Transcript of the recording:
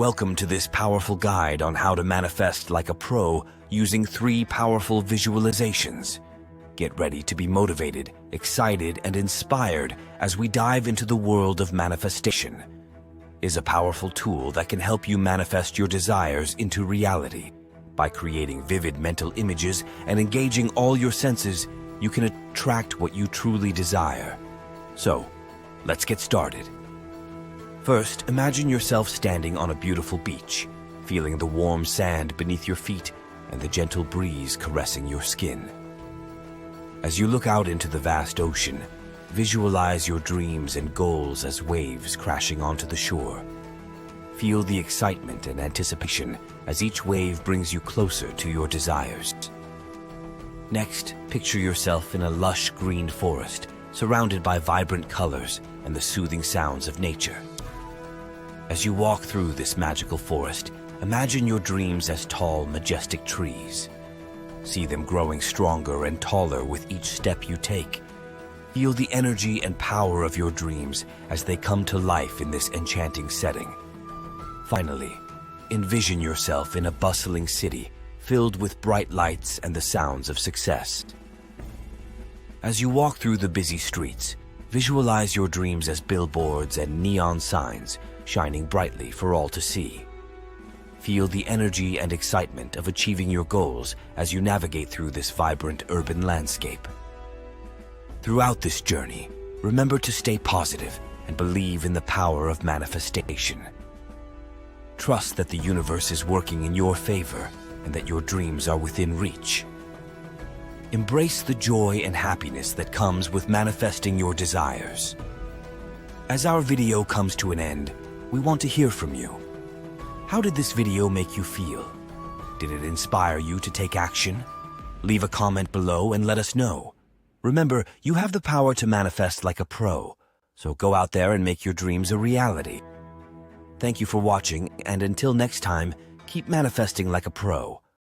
Welcome to this powerful guide on how to manifest like a pro using 3 powerful visualizations. Get ready to be motivated, excited, and inspired as we dive into the world of manifestation. Is a powerful tool that can help you manifest your desires into reality. By creating vivid mental images and engaging all your senses, you can attract what you truly desire. So, let's get started. First, imagine yourself standing on a beautiful beach, feeling the warm sand beneath your feet and the gentle breeze caressing your skin. As you look out into the vast ocean, visualize your dreams and goals as waves crashing onto the shore. Feel the excitement and anticipation as each wave brings you closer to your desires. Next, picture yourself in a lush green forest, surrounded by vibrant colors and the soothing sounds of nature. As you walk through this magical forest, imagine your dreams as tall, majestic trees. See them growing stronger and taller with each step you take. Feel the energy and power of your dreams as they come to life in this enchanting setting. Finally, envision yourself in a bustling city filled with bright lights and the sounds of success. As you walk through the busy streets, visualize your dreams as billboards and neon signs shining brightly for all to see. Feel the energy and excitement of achieving your goals as you navigate through this vibrant urban landscape. Throughout this journey, remember to stay positive and believe in the power of manifestation. Trust that the universe is working in your favor and that your dreams are within reach. Embrace the joy and happiness that comes with manifesting your desires. As our video comes to an end, we want to hear from you. How did this video make you feel? Did it inspire you to take action? Leave a comment below and let us know. Remember, you have the power to manifest like a pro, so go out there and make your dreams a reality. Thank you for watching, and until next time, keep manifesting like a pro.